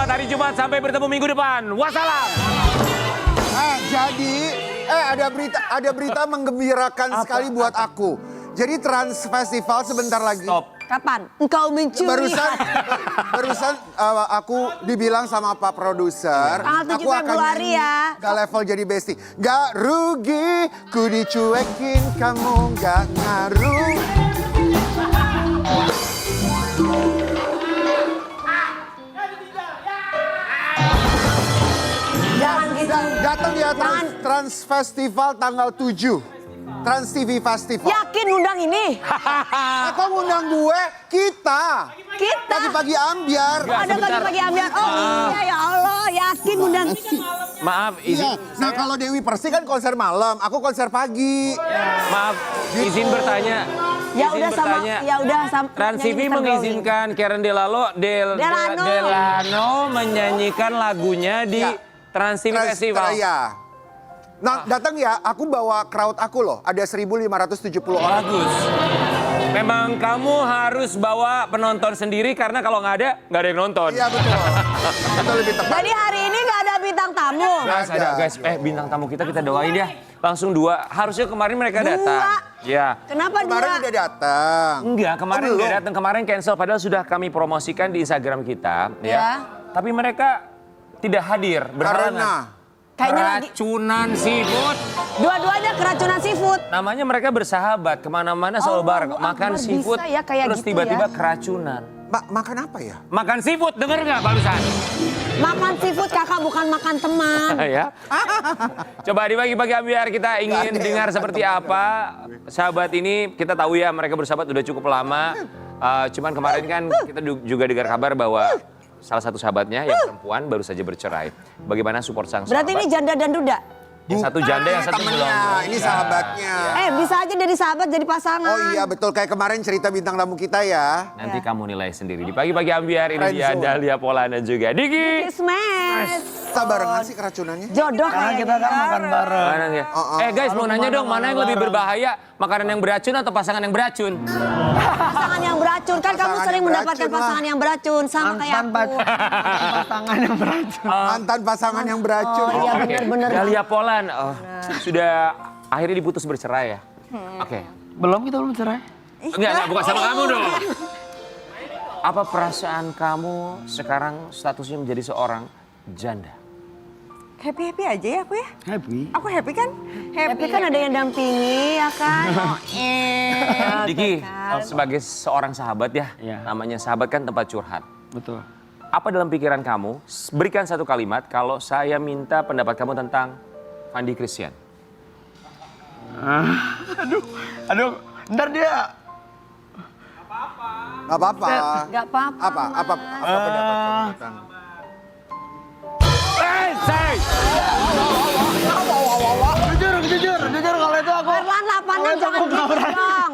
selamat hari Jumat. Sampai bertemu minggu depan. Wassalam. Jadi ada berita menggembirakan sekali buat aku. Jadi Trans Festival sebentar lagi. Stop. Kapan? Engkau mencuri. Barusan aku dibilang sama Pak Produser. Tanggal 7 aku akan Februari ya. Gak level jadi bestie. Gak rugi, ku dicuekin kamu gak ngaruh. Jangan gitu. Datang ya Trans Festival tanggal 7. Trans TV Festival. Yakin undang ini? Kok ngundang gue? Kita. Kita. Pagi-pagi ambiar. Ada pagi-pagi ambiar. Oh iya ya Allah, yakin undang. Maaf, izin. Iya. Nah kalau Dewi Persik kan konser malam, aku konser pagi. Maaf, izin bertanya. Ya Izin udah sama, bertanya. ya udah sama. Trans TV mengizinkan Karen Delano menyanyikan lagunya di Ya. Trans TV Festival. Iya. Nah datang ya, aku bawa crowd aku loh. Ada 1.570 orang. Bagus. Memang kamu harus bawa penonton sendiri karena kalau nggak ada yang nonton. Iya betul. Itu lebih tepat. Jadi hari ini nggak ada bintang tamu. Guys, ada guys. Bintang tamu kita doain ya. Langsung 2. Harusnya kemarin mereka datang. Ya. Kenapa Kemarin dua? udah datang. Enggak, kemarin Oh, nggak belum? datang. Kemarin cancel padahal sudah kami promosikan di Instagram kita. Ya. Ya. Tapi mereka tidak hadir. Karena Kayaknya lagi keracunan seafood. dua-duanya keracunan seafood. Namanya mereka bersahabat, kemana-mana selalu bareng. Makan Akbar, seafood, bisa ya kayak terus gitu tiba-tiba ya. keracunan. makan apa ya? Makan seafood, denger nggak barusan? Makan seafood kakak bukan makan teman. Ya. Coba dibagi-bagi biar kita ingin dengar seperti apa. Sahabat ini kita tahu ya mereka bersahabat udah cukup lama. Cuman kemarin kan kita juga dengar kabar bahwa salah satu sahabatnya yang perempuan baru saja bercerai. Bagaimana support sang sahabat? Berarti ini janda dan duda? Yang satu janda, yang satu belum. temennya, ini sahabatnya. Bisa aja dari sahabat jadi pasangan. Oh iya betul, kayak kemarin cerita bintang tamu kita ya. Nanti kamu nilai sendiri. Di pagi-pagi ambiar ini dia Friendzone. Dahlia Polana juga. Diki. Smash. Kita barengan sih keracunannya. Jodoh Karena kita kan makan bareng. Mana ya? Oh, Guys, mau nanya dong, kemana-mana mana yang lebih bareng. berbahaya? Makanan yang beracun atau pasangan yang beracun? Pasangan yang beracun. Kan kamu Pasangan sering yang mendapatkan beracun, pasangan yang beracun. Sama kayak aku. Pasangan yang beracun. Mantan pasangan yang beracun. Oh iya bener-bener. Dahlia Polan, sudah akhirnya diputus bercerai ya? Oke. Belum, kita belum cerai. Enggak, bukan sama kamu dong. Apa perasaan kamu sekarang statusnya menjadi seorang janda? Happy-happy aja ya aku ya. Happy. Aku happy kan? Tapi kan ada yang dampingi ya kan. Diki, sebagai seorang sahabat ya, Iya. namanya sahabat kan tempat curhat. Betul. Apa dalam pikiran kamu, berikan satu kalimat kalau saya minta pendapat kamu tentang Fandi Christian. Aduh, ntar dia Gak apa-apa. Gak apa-apa. Apa pendapat kamu tentang? Say! jujur kalau itu aku. Erlan lapangan jangan aku nggak gitu berani. dong.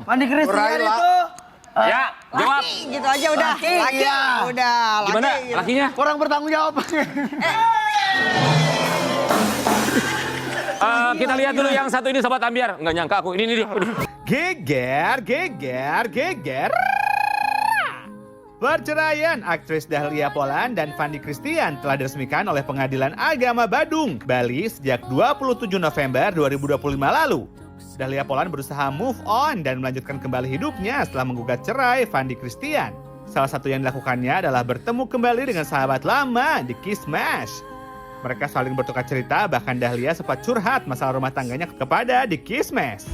Mandi Christian Raila. itu Ya, jawab. Gitu aja udah. Laki, Laki, iya. udah. Laki, Gimana gitu. lakinya? kurang bertanggung jawab. Kita lihat dulu yang satu ini Sobat Ambiar. Nggak nyangka aku, ini dia. Geger. Perceraian aktris Dahlia Polan dan Fandi Christian telah diresmikan oleh Pengadilan Agama Badung, Bali sejak 27 November 2025 lalu. Dahlia Polan berusaha move on dan melanjutkan kembali hidupnya setelah menggugat cerai Fandi Christian. Salah satu yang dilakukannya adalah bertemu kembali dengan sahabat lama Diki Smash. Mereka saling bertukar cerita, bahkan Dahlia sempat curhat masalah rumah tangganya kepada Diki Smash.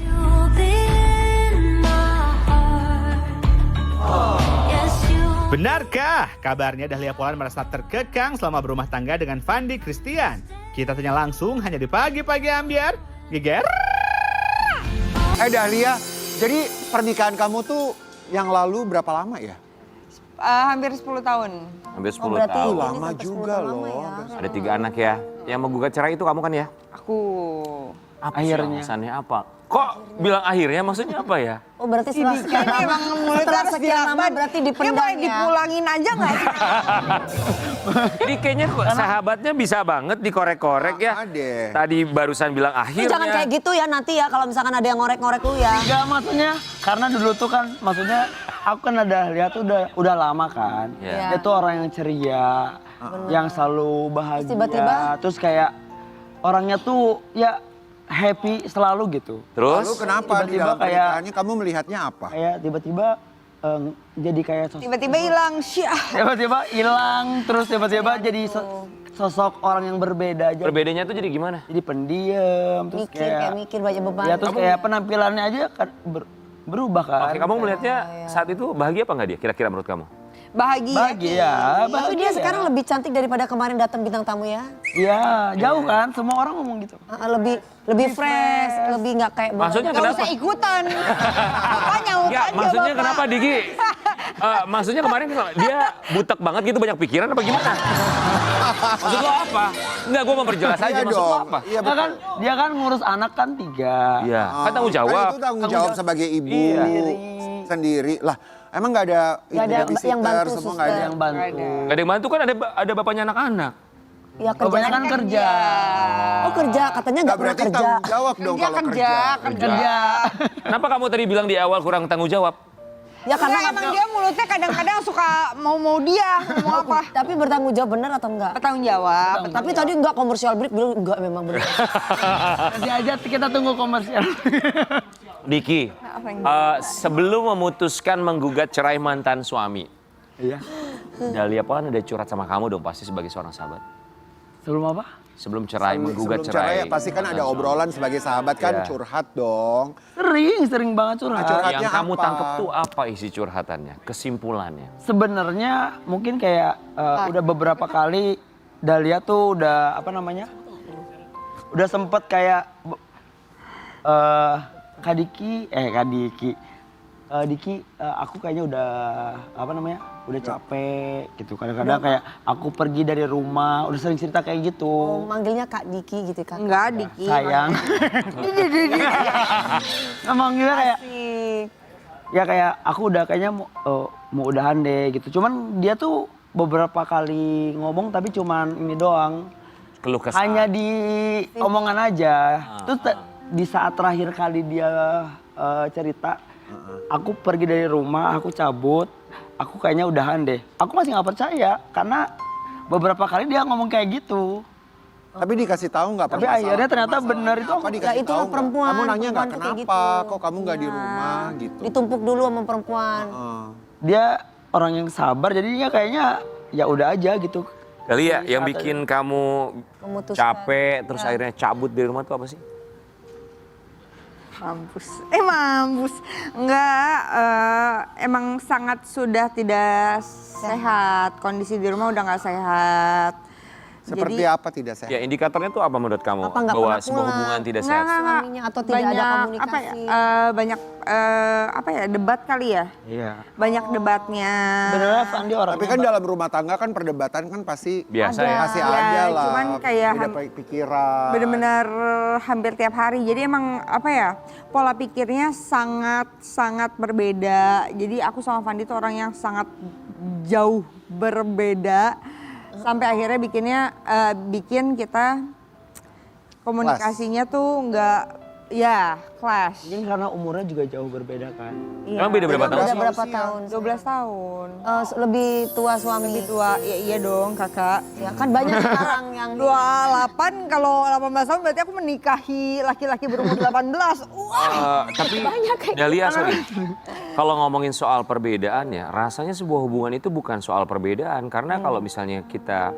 Benarkah kabarnya Dahlia Polan merasa terkekang selama berumah tangga dengan Fandi Christian? Kita tanya langsung hanya di Pagi-Pagi Ambiar. Geger. Dahlia, jadi pernikahan kamu tuh yang lalu berapa lama ya? Hampir 10 tahun. Hampir 10 berarti tahun. ini Lama sampai 10 juga tahun lama loh. ya. Ada 3 anak ya. Yang menggugat cerai itu kamu kan ya? Aku. Apa Akhirnya. alasannya apa? Kok bilang akhirnya maksudnya apa ya? Oh berarti setelah sekian Kayaknya emang mulutnya setelah harus sekian lama dilakban. berarti Ya dipendam boleh ya. dipulangin aja nggak sih? Ini kayaknya kok sahabatnya bisa banget dikorek-korek ya. Ada. Tadi barusan bilang Lu akhirnya. jangan kayak gitu ya nanti ya kalau misalkan ada yang ngorek-ngorek lu ya. Enggak, maksudnya karena dulu tuh kan maksudnya aku kan ada lihat tuh udah lama kan. Iya. Dia tuh orang yang ceria, yang selalu bahagia. Tiba-tiba? Terus kayak orangnya tuh ya happy selalu gitu. Terus? Lalu kenapa di Tiba-tiba dalam kayak- pernikahannya kamu melihatnya apa? Kayak tiba-tiba jadi kayak sosok. Tiba-tiba hilang, syah. Tiba-tiba hilang, terus tiba-tiba jadi sosok orang yang berbeda aja. Perbedaannya tuh jadi gimana? Jadi pendiam, terus Kayak mikir banyak beban. ya terus kayak penampilannya aja kan berubah kan. Oke, kamu melihatnya saat itu bahagia apa nggak dia? Kira-kira menurut kamu? Bahagia. Bahagia, Tapi bahagia. dia sekarang lebih cantik daripada kemarin datang bintang tamu ya. Iya, jauh kan, semua orang ngomong gitu. Lebih fresh, lebih nggak kayak Maksudnya Gak kenapa? usah ikutan. Makanya Enggak, aja maksudnya Bapak. kenapa Diki? Maksudnya kemarin dia butek banget gitu banyak pikiran apa gimana? Maksud lo apa? Enggak, gue mau perjelas aja. Iya Maksud lo dong. apa? Iya Dia kan, dia kan ngurus anak kan 3. Iya, kan tanggung jawab. Kan itu tanggung jawab sebagai ibu Iya. sendiri. Lah, emang nggak ada Nggak ada babysitter, yang bantu, semua nggak ada. suster. Yang bantu. Gak ada yang bantu kan ada bapaknya anak-anak. Ya Kebanyakan kerja. Oh kerja, katanya Nggak nggak pernah berarti kerja. tanggung jawab dong Kerja, kalau kerja, kerja. Kerja. Kenapa kamu tadi bilang di awal kurang tanggung jawab? Ya karena Karena emang dia mulutnya kadang-kadang suka mau dia ngomong apa. Tapi bertanggung jawab benar atau enggak? Bertanggung jawab. Tapi tadi enggak komersial break bilang enggak memang benar. Nanti aja kita tunggu komersial. Diki, sebelum memutuskan menggugat cerai mantan suami, Iya. Dahlia Polan ada curhat sama kamu dong pasti sebagai seorang sahabat. Sebelum apa? Sebelum cerai, menggugat Sebelum cerai. pasti kan ada mantan suami. obrolan sebagai sahabat kan Iya. curhat dong. Sering banget curhat. Curhatnya Yang kamu apa? tangkap tuh apa isi curhatannya? Kesimpulannya? Sebenarnya mungkin kayak udah beberapa kali Dahlia tuh udah apa namanya? Udah sempet kayak Kak Diki, Diki, aku kayaknya udah apa namanya? Udah capek gitu. Kadang-kadang kayak aku pergi dari rumah, udah sering cerita kayak Oh, gitu. manggilnya Kak Diki gitu Kak. Enggak, Diki. Sayang. Emang gila kayak Asik. ya kayak aku udah kayaknya mau udahan deh gitu. Cuman dia tuh beberapa kali ngomong tapi cuman ini doang. Keluh kesah. Hanya di omongan aja. Terus di saat terakhir kali dia cerita, aku pergi dari rumah, aku cabut, aku kayaknya udahan deh. Aku masih nggak percaya karena beberapa kali dia ngomong kayak gitu. Tapi dikasih tahu nggak? Tapi akhirnya ternyata benar itu Apa dikasih Ya, itulah tahu nggak? perempuan, Kamu nanya nggak perempuan tuh kayak kenapa? gitu. Kok kamu nggak di rumah gitu? Ditumpuk dulu sama perempuan. Dia orang yang sabar, jadinya kayaknya ya udah aja gitu. Dahlia, yang bikin kamu Memutuskan. capek terus akhirnya cabut dari rumah tuh apa sih? Mampus. Mampus. Enggak, emang sangat sudah tidak sehat. Kondisi di rumah udah nggak sehat. Seperti Jadi, apa tidak sehat? Ya indikatornya tuh apa menurut kamu? Apa nggak bahwa pernah sebuah pulang? hubungan tidak Nggak, sehat? Suaminya atau tidak ada komunikasi. Apa ya, banyak apa ya, debat kali ya. Iya. Banyak debatnya. Benernya Fandi orangnya. Tapi kan dalam rumah tangga kan perdebatan kan pasti Biasa ya. pasti Ya, ada lah. cuman kayak beda pikiran. Bener-bener hampir tiap hari. Jadi emang apa ya, pola pikirnya sangat berbeda. Jadi aku sama Fandi tuh orang yang sangat jauh berbeda. Sampai akhirnya bikin kita komunikasinya tuh nggak, ya clash. Mungkin karena umurnya juga jauh berbeda kan. Iya. Emang beda berapa tahun? Udah sih? berapa tahun? 12 tahun. Lebih tua suami. Lebih tua, ya iya dong kakak. Ya kan banyak sekarang yang 28, kalau 18 tahun berarti aku menikahi laki-laki berumur 18. Wah. Tapi Dahlia, sorry. Kalau ngomongin soal perbedaan ya, rasanya sebuah hubungan itu bukan soal perbedaan. Karena kalau misalnya kita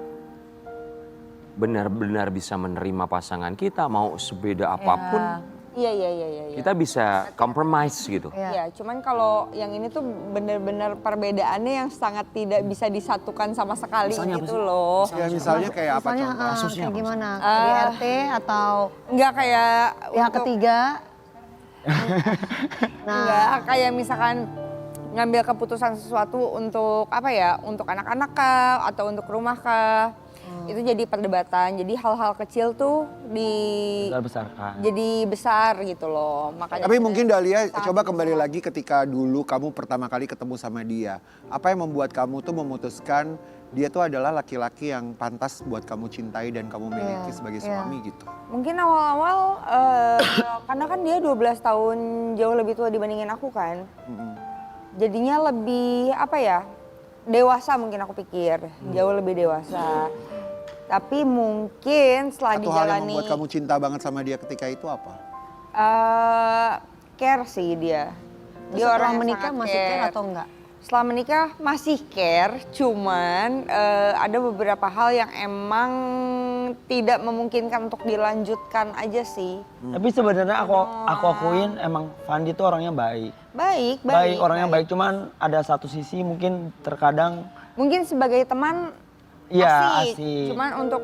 benar-benar bisa menerima pasangan kita, mau sebeda apapun, Iya. kita bisa compromise gitu. Ya, cuman kalau yang ini tuh bener-bener perbedaannya yang sangat tidak bisa disatukan sama sekali gitu loh. Ya misalnya kayak apa misalnya contoh? kayak gimana? Di RT atau Enggak kayak pihak untuk- ketiga? Enggak, kayak misalkan ngambil keputusan sesuatu untuk apa ya, untuk anak-anak kah atau untuk rumah kah. Itu jadi perdebatan. Jadi hal-hal kecil tuh Besar-besarkan. jadi besar gitu loh. Makanya Tapi mungkin Dahlia coba kembali lagi ketika dulu kamu pertama kali ketemu sama dia. Apa yang membuat kamu tuh memutuskan dia tuh adalah laki-laki yang pantas buat kamu cintai dan kamu miliki sebagai suami gitu? mungkin awal-awal karena kan dia 12 tahun jauh lebih tua dibandingin aku kan. jadinya lebih apa ya, dewasa mungkin aku pikir, jauh lebih dewasa. Tapi mungkin setelah Satu hal yang dijalani membuat kamu cinta banget sama dia ketika itu apa? care sih dia. Terus Dia setelah yang menikah sangat masih care atau enggak? Setelah menikah masih care, cuman ada beberapa hal yang emang tidak memungkinkan untuk dilanjutkan aja sih. Tapi sebenarnya aku akuin emang Fandi tuh orangnya baik. Baik. Orangnya baik, cuman ada satu sisi mungkin terkadang Mungkin sebagai teman iya asik. asik. Cuman untuk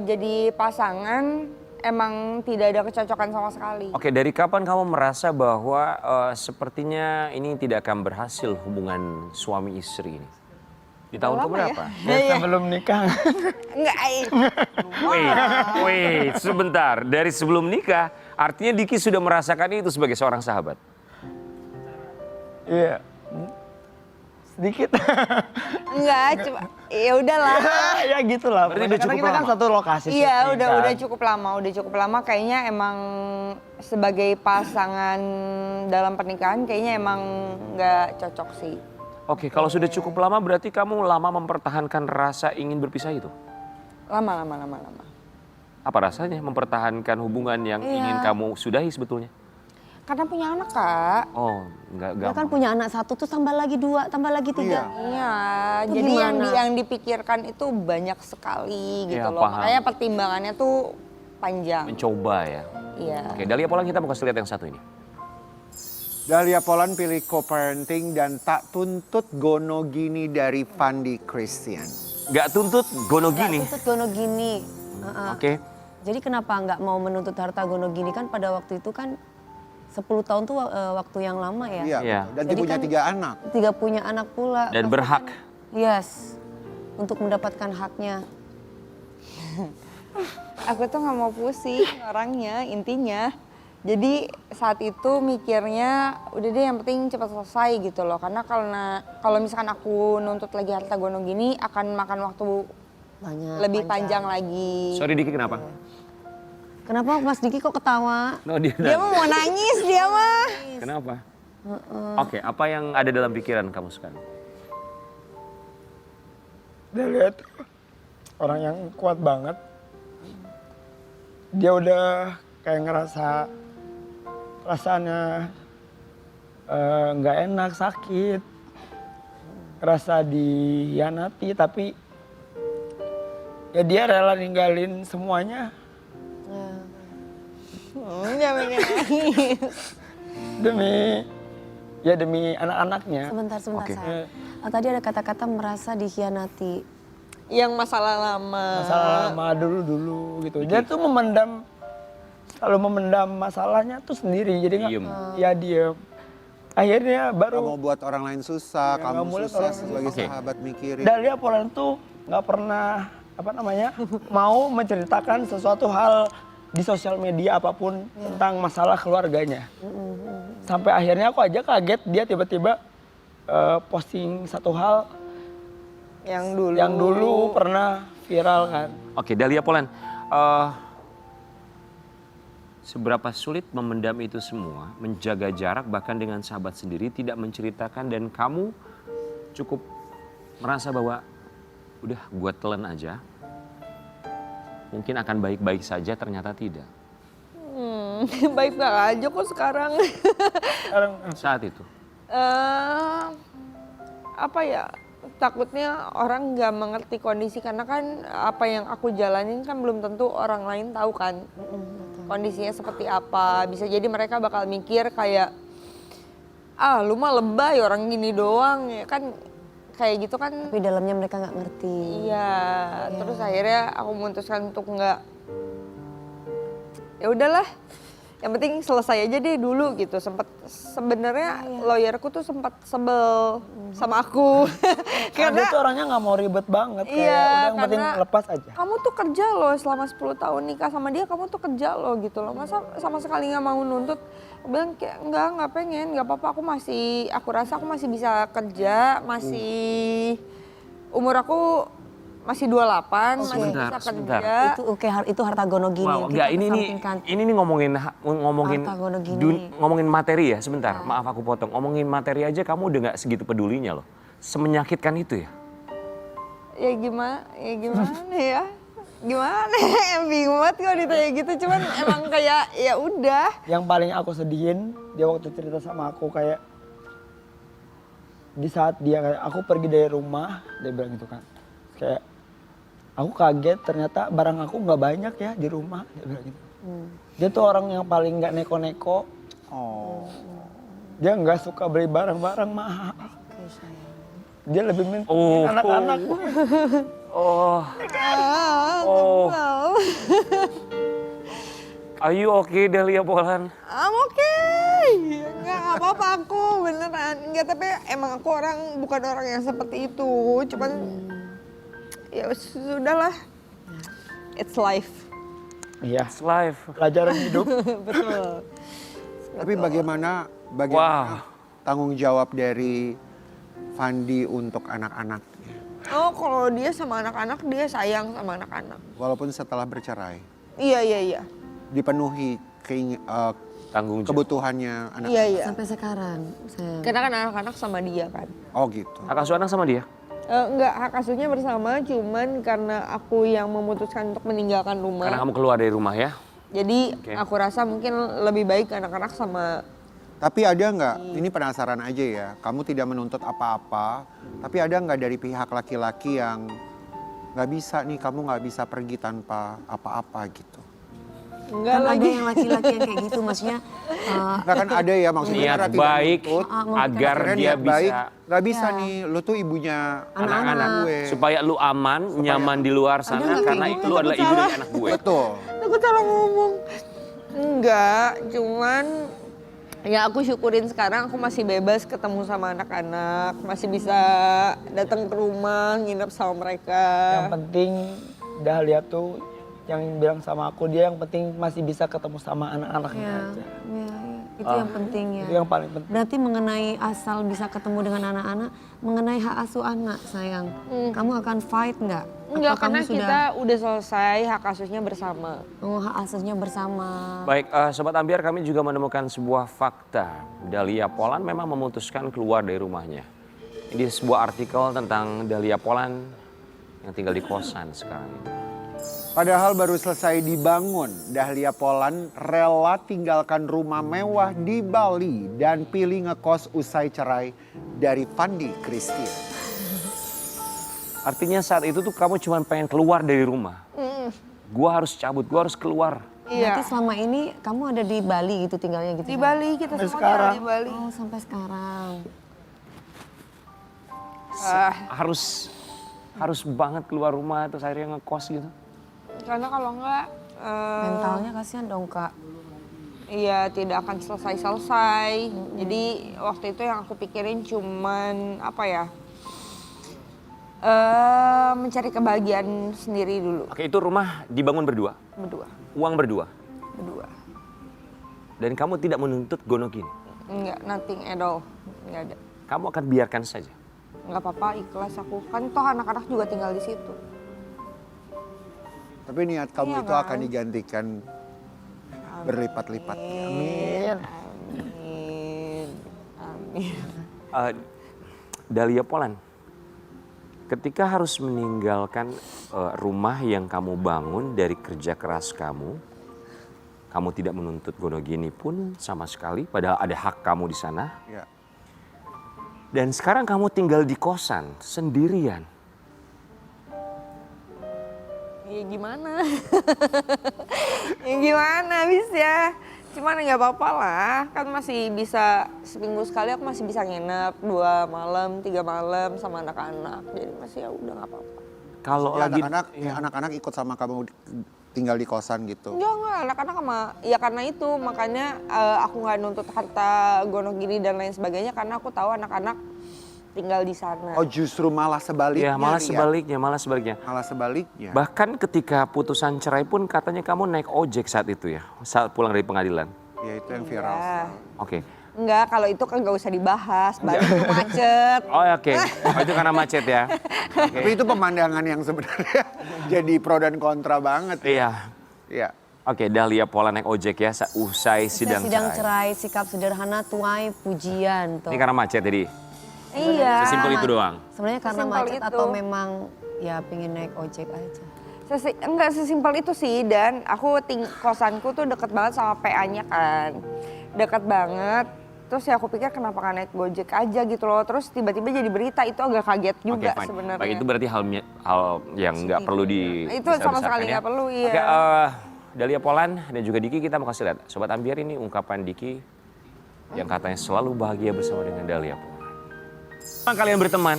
jadi pasangan emang tidak ada kecocokan sama sekali. Oke, dari kapan kamu merasa bahwa sepertinya ini tidak akan berhasil hubungan suami istri ini? Di tahun lama keberapa? Ya, sebelum nikah. Enggak, Wait, sebentar. Dari sebelum nikah, artinya Diki sudah merasakan itu sebagai seorang sahabat. Iya. Sedikit. enggak, cuma ya udahlah. Ya gitulah. Berarti udah Karena cukup kita kan lama? satu lokasi. Iya, syuting udah kan. cukup lama. Kayaknya emang sebagai pasangan dalam pernikahan kayaknya emang nggak cocok sih. Oke, kalau sudah cukup lama berarti kamu lama mempertahankan rasa ingin berpisah itu? Lama. Apa rasanya mempertahankan hubungan yang ingin kamu sudahi sebetulnya? Karena punya anak, Kak. Oh, enggak Dia gampang. kan punya anak 1 tuh tambah lagi 2, tambah lagi 3. Iya. Iya, Itu jadi gimana? yang dipikirkan itu banyak sekali gitu Iya, loh. paham. Makanya pertimbangannya tuh panjang. Mencoba ya. Iya. Oke, Dahlia Polan kita mau kasih lihat yang satu ini. Dahlia Polan pilih co-parenting dan tak tuntut gono gini dari Fandi Christian. Nggak tuntut gono gini. Tuntut gono gini. Heeh. Oke. Jadi kenapa nggak mau menuntut harta gono gini, kan pada waktu itu kan 10 tahun tuh waktu yang lama ya. Iya, Iya. betul. Dan dia Jadi punya kan- 3 anak. 3 punya anak pula. Dan Pasti berhak. kan- yes. Untuk mendapatkan haknya. Aku tuh nggak mau pusing orangnya intinya. Jadi saat itu mikirnya udah deh yang penting cepat selesai gitu loh. Karena kalau misalkan aku nuntut lagi harta gono gini akan makan waktu Banyak. lebih panjang lagi. Sorry Diki, kenapa? Kenapa Mas Diki kok ketawa? No, dia Dia mah mau nangis dia mah. Kenapa? Oke, apa yang ada dalam pikiran kamu sekarang? Dia lihat orang yang kuat banget. Dia udah kayak ngerasa perasaannya nggak enak, sakit, ngerasa dihianati, tapi ya dia rela ninggalin semuanya Jangan nangis. demi anak-anaknya. Sebentar, Oke. Sayang. Tadi ada kata-kata merasa dikhianati. Yang masalah lama. Masalah lama dulu gitu. Dia tuh selalu memendam masalahnya tuh sendiri, jadi nggak Diem. ya diem. Akhirnya Kamu baru buat orang lain susah, Ya, kamu nggak boleh susah orang sebagai susah. sahabat mikirin. Dahlia Polan tuh nggak pernah mau menceritakan sesuatu hal di sosial media apapun tentang masalah keluarganya. Sampai akhirnya aku aja kaget dia tiba-tiba posting satu hal yang dulu pernah viral kan. Oke, Dahlia Polan. Seberapa sulit memendam itu semua, menjaga jarak bahkan dengan sahabat sendiri, tidak menceritakan dan kamu cukup merasa bahwa udah gue telan aja. Mungkin akan baik-baik saja, ternyata tidak. Baik-baik aja kok sekarang. Sekarang Saat itu. Apa ya, takutnya orang nggak mengerti kondisi karena kan apa yang aku jalanin kan belum tentu orang lain tahu kan kondisinya seperti apa. Bisa jadi mereka bakal mikir kayak lu mah lebay orang gini doang ya kan, kayak gitu kan. Tapi dalamnya mereka nggak ngerti. Iya, terus akhirnya aku memutuskan untuk nggak, ya udahlah, yang penting selesai aja deh dulu gitu. Sebenarnya lawyerku tuh sempat sebel sama aku karena dia tuh orangnya nggak mau ribet banget, kayak Iya, udah yang penting karena lepas aja. kamu tuh kerja loh selama 10 tahun nikah sama dia, kamu tuh kerja loh gitu loh. Masa sama sekali nggak mau nuntut? Aku bilang kayak nggak pengen, nggak apa-apa. Aku rasa aku masih bisa kerja, umur aku masih 28, masih Sebentar, bisa sebentar. kerja. Itu oke, itu harta gono gini. Wow, Kita enggak ini kesampingkan. nih ngomongin Harta gono gini. ngomongin materi ya sebentar. Maaf aku potong. Ngomongin materi aja kamu udah nggak segitu pedulinya loh. Semenyakitkan itu ya. Ya gimana ya? Gimana ya? Bingung banget kalau ditanya gitu. Cuman emang kayak ya udah. Yang paling aku sedihin dia waktu cerita sama aku kayak di saat dia kayak aku pergi dari rumah, dia bilang gitu kan. Kayak aku kaget ternyata barang aku nggak banyak ya di rumah, dia bilang gitu. Dia tuh orang yang paling nggak neko-neko. Oh. Dia nggak suka beli barang-barang mahal. Oke, sayang. Dia lebih penting Oh. anak-anak. Oh. Oh. Are you okay Dahlia Polan? I'm okay. Nggak apa-apa aku beneran. Enggak, tapi emang aku bukan orang yang seperti itu. Cuman ya sudahlah. It's life. Iya, It's life. pelajaran hidup. Betul. Tapi bagaimana Wow. tanggung jawab dari Fandi untuk anak-anaknya? Oh, kalau dia sama anak-anak, dia sayang sama anak-anak. Walaupun setelah bercerai, Iya. dipenuhi Tanggung jawab. kebutuhannya anak. Iya. Sampai sekarang, sayang. Karena kan anak-anak sama dia kan. Oh gitu. Hak asuh anak sama dia? Enggak, hak asuhnya bersama, cuman karena aku yang memutuskan untuk meninggalkan rumah. Karena kamu keluar dari rumah ya? Jadi Oke. aku rasa mungkin lebih baik anak-anak sama. Tapi ada nggak, ini penasaran aja ya, kamu tidak menuntut apa-apa, tapi ada nggak dari pihak laki-laki yang nggak bisa nih, kamu nggak bisa pergi tanpa apa-apa gitu? Enggak Kan ada lagi. yang laki-laki yang kayak gitu, maksudnya Nggak kan ada ya, maksudnya Niat karena tidak baik menuntut, agar akhirnya dia niat baik, bisa nggak bisa nih, lu tuh ibunya anak-anak gue. supaya lu aman, nyaman di luar sana karena lu adalah ibu dari anak gue. Betul. Aku salah ngomong. Enggak, cuman ya aku syukurin sekarang aku masih bebas ketemu sama anak-anak, masih bisa datang ke rumah, nginep sama mereka. Yang penting Dahlia tuh yang bilang sama aku, dia yang penting masih bisa ketemu sama anak-anaknya ya, aja. itu yang penting ya. Itu yang paling penting. Berarti mengenai asal bisa ketemu dengan anak-anak, mengenai hak asuh anak, sayang. Kamu akan fight nggak? Enggak, Atau karena kamu sudah, kita udah selesai hak kasusnya bersama. oh, hak asuhnya bersama. Baik, Sobat Ambiar, kami juga menemukan sebuah fakta. Dahlia Polan memang memutuskan keluar dari rumahnya. Ini sebuah artikel tentang Dahlia Polan yang tinggal di kosan sekarang ini. Padahal baru selesai dibangun, Dahlia Polan rela tinggalkan rumah mewah di Bali dan pilih ngekos usai cerai dari Fandi Christian. Artinya saat itu tuh kamu cuma pengen keluar dari rumah. Gua harus cabut, gua harus keluar. Berarti Iya. selama ini kamu ada di Bali gitu tinggalnya gitu? Di sayang? Bali kita Sampai semua sekarang. tinggal di Bali. Oh, sampai sekarang. Harus banget keluar rumah terus akhirnya ngekos gitu. Karena kalau enggak Mentalnya kasihan dong, Kak. iya tidak akan selesai-selesai. Jadi waktu itu yang aku pikirin cuman apa ya? Mencari kebahagiaan sendiri dulu. Oke, itu rumah dibangun berdua, Berdua. uang berdua. Berdua. Dan kamu tidak menuntut gonogini. Enggak, nothing at all. Enggak ada. Kamu akan biarkan saja. Enggak apa-apa, ikhlas aku. Kan toh anak-anak juga tinggal di situ. Tapi niat kamu Iya itu kan? akan digantikan berlipat-lipat. Amin. Amin. Amin. Dahlia Polan, ketika harus meninggalkan rumah yang kamu bangun dari kerja keras kamu tidak menuntut gonogini pun sama sekali, padahal ada hak kamu di sana. Ya. Dan sekarang kamu tinggal di kosan sendirian. Ya gimana? Ya gimana bisa. Cuman nggak apa-apa lah. Kan masih bisa seminggu sekali aku masih bisa nginep 2 malam, 3 malam sama anak-anak. Jadi masih ya udah nggak apa-apa. Kalau Ya, lagi anak-anak ikut sama kamu tinggal di kosan gitu. Enggak, anak-anak sama, ya karena itu makanya aku nggak nuntut harta gonogiri dan lain sebagainya karena aku tahu anak-anak tinggal di sana. Oh justru malah sebaliknya. ya malah Ria. sebaliknya, malah sebaliknya. Malah sebaliknya. Bahkan ketika putusan cerai pun katanya kamu naik ojek saat itu ya, saat pulang dari pengadilan. Ya itu yang viral. Ya. Oke. Enggak, kalau itu kan nggak usah dibahas, Bali itu macet. Oh oke, oh, itu karena macet ya. Tapi itu pemandangan yang sebenarnya jadi pro dan kontra banget. Iya. Iya. Oke, Dahlia Polan naik ojek ya, usai sidang Sidang cerai. cerai, sikap sederhana, tuai, pujian. Tuh. Ini karena macet tadi. Iya. Sesimpel itu doang. Sebenarnya karena Sesimpel macet itu. atau memang ya pengen naik ojek aja. Enggak sesimpel itu sih, dan aku kosanku tuh deket banget sama PA-nya kan. Deket banget. Terus ya aku pikir kenapa gak naik Gojek aja gitu loh. Terus tiba-tiba jadi berita, itu agak kaget juga Oke, fine. sebenarnya. Baik, itu berarti hal yang nggak perlu di Itu sama sekali nggak perlu, iya. Oke, Dahlia Polan dan juga Diki, kita mau kasih lihat. Sobat Ambiar, ini ungkapan Diki yang katanya selalu bahagia bersama dengan Dahlia Polan. Kapan kalian berteman?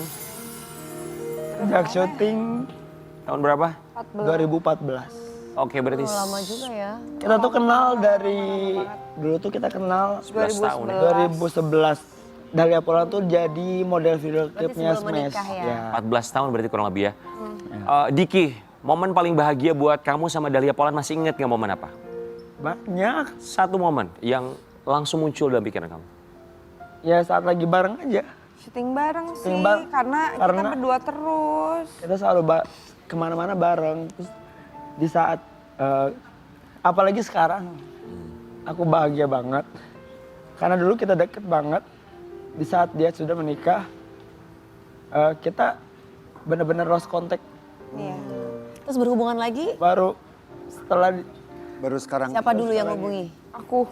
Sejak syuting Tahun berapa? 2014. Oke, berarti Oh, lama juga ya. Kita tuh kenal dari dulu tuh kita kenal 11 tahun. Ya? 2011. Dahlia Polan tuh jadi model video klipnya sebelum Smash. menikah ya? 14 tahun berarti kurang lebih ya. Diki, momen paling bahagia buat kamu sama Dahlia Polan, masih inget nggak momen apa? Banyak. Satu momen yang langsung muncul dalam pikiran kamu. Ya saat lagi bareng aja. Syuting bareng sih, Syuting bareng. karena kita berdua terus. Kita selalu kemana-mana bareng. Terus di saat, apalagi sekarang, aku bahagia banget. Karena dulu kita deket banget. Di saat dia sudah menikah, kita benar-benar lost contact. Iya. Terus berhubungan lagi, Baru setelah Baru sekarang. siapa dulu yang hubungi? Aku.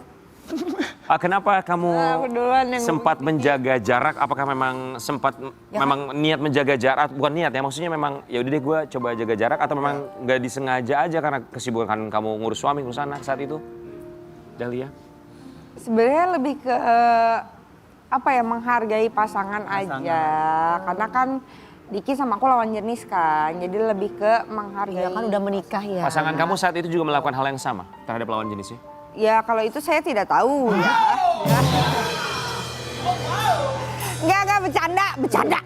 Kenapa kamu Aku duluan yang sempat menjaga jarak? Apakah memang sempat memang niat menjaga jarak? Bukan niat ya, maksudnya memang ya udah deh gue coba jaga jarak, atau memang nggak disengaja aja karena kesibukan kamu ngurus suami, ngurus anak saat itu? Dahlia? Sebenarnya lebih ke apa ya, menghargai pasangan aja. Karena kan Diki sama aku lawan jenis kan, jadi lebih ke menghargai. Iya kan udah menikah ya. Pasangan kamu saat itu juga melakukan hal yang sama terhadap lawan jenisnya? Ya kalau itu saya tidak tahu ya. Enggak, bercanda.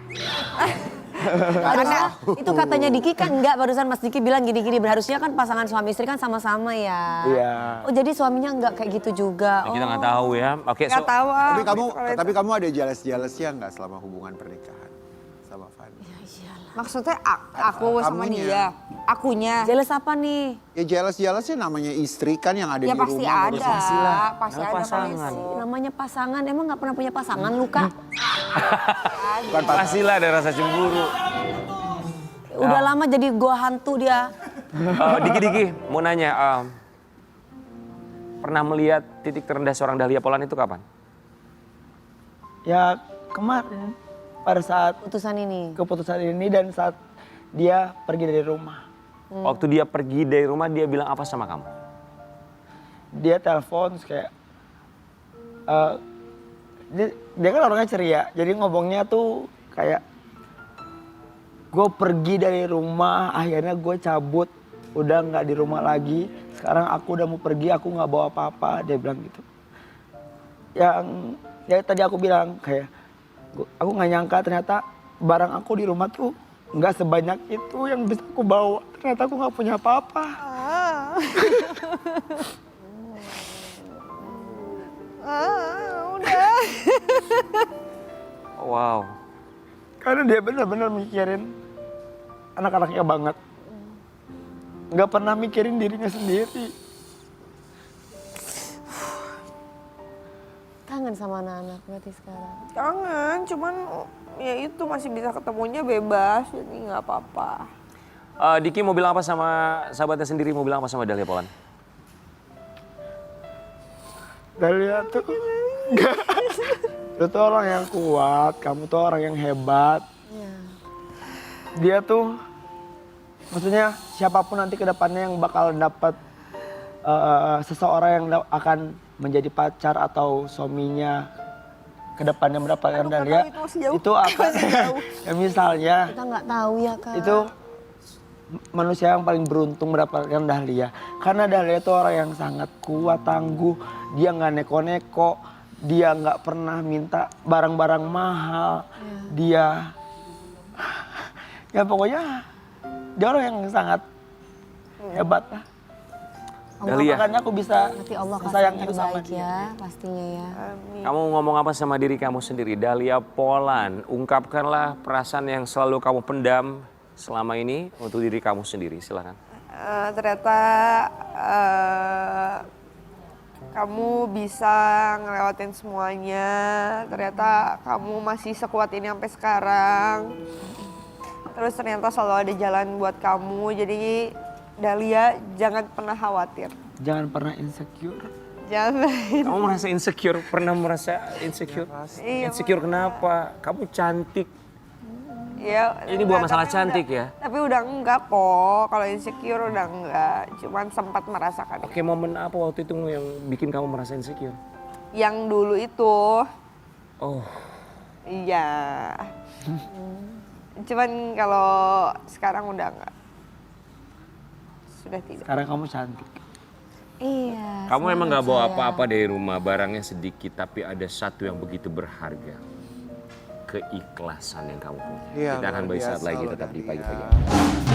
Harusnya, itu katanya Diki kan enggak, barusan Mas Diki bilang gini-gini, harusnya kan pasangan suami istri kan sama-sama ya. Iya. Oh jadi suaminya enggak kayak gitu juga. Kita nggak tahu ya. Oke, Nggak tahu. Tapi kamu ada jealous-jealousnya nggak selama hubungan pernikahan sama Fanny? Maksudnya aku sama Kamunya. dia, akunya. Jealous apa nih? Ya jealous-jealoussnya namanya istri kan yang ada Ya di pasti rumah. ada, pasti ada pasangan. kalau itu. Namanya pasangan, emang nggak pernah punya pasangan lu Kak? Bukan pasangan. pastilah ada rasa cemburu. Udah lama jadi gua hantu dia. Diki, mau nanya, pernah melihat titik terendah seorang Dahlia Polan itu kapan? Ya kemarin pada saat Putusan ini. keputusan ini dan saat dia pergi dari rumah. Waktu dia pergi dari rumah, dia bilang apa sama kamu? Dia telepon terus kayak, dia kan orangnya ceria, jadi ngomongnya tuh kayak, gue pergi dari rumah, akhirnya gue cabut, udah nggak di rumah lagi, sekarang aku udah mau pergi, aku nggak bawa apa-apa, dia bilang gitu. Ya tadi aku bilang kayak, aku nggak nyangka ternyata barang aku di rumah tuh nggak sebanyak itu yang bisa aku bawa. Ternyata aku nggak punya apa-apa. Udah. Wow. Karena dia benar-benar mikirin anak-anaknya banget. Nggak pernah mikirin dirinya sendiri. Kangen sama anak-anak berarti sekarang. Jangan, cuman ya itu masih bisa ketemunya bebas, jadi nggak apa-apa. Diki mau bilang apa sama sahabatnya sendiri, mau bilang apa sama Dahlia Polan? Dahlia tuh lu tuh orang yang kuat, kamu tuh orang yang hebat. Iya. Dia tuh, maksudnya siapapun nanti ke depannya yang bakal dapat seseorang yang akan menjadi pacar atau suaminya ke depannya mendapatkan Dahlia, itu masih jauh. itu akan ya misalnya Kita nggak tahu ya Kak. itu manusia yang paling beruntung mendapatkan Dahlia. Karena Dahlia itu orang yang sangat kuat, tangguh. Dia nggak neko-neko. Dia nggak pernah minta barang-barang mahal. Dia, ya pokoknya dia orang yang sangat hebat lah. Dahlia, Makanya aku bisa Nanti Allah kasih sayang yang itu sama terbaik dia. ya, pastinya ya. kamu ngomong apa sama diri kamu sendiri? Dahlia Polan, ungkapkanlah perasaan yang selalu kamu pendam selama ini untuk diri kamu sendiri? Silakan. Ternyata kamu bisa ngelewatin semuanya. Ternyata kamu masih sekuat ini sampai sekarang. Terus ternyata selalu ada jalan buat kamu. Jadi Dahlia jangan pernah khawatir. Jangan pernah insecure. Jangan. Kamu merasa insecure? Pernah merasa insecure? Iya, Insecure kenapa? Kamu cantik. Ya, Ini bukan masalah tapi cantik udah, ya? Tapi udah enggak kok. Kalau insecure udah enggak. Cuman sempat merasakan. Oke, momen apa waktu itu yang bikin kamu merasa insecure? Yang dulu itu. Oh, Iya. Cuman kalau sekarang udah enggak. Sudah tidak. Sekarang kamu cantik. Iya. kamu emang nggak bawa saya. apa-apa dari rumah, barangnya sedikit, tapi ada satu yang begitu berharga. Keikhlasan yang kamu punya. Iya, Kita akan luar bahas saat biasa lagi, loh, tetap di Dahlia. pagi-pagi.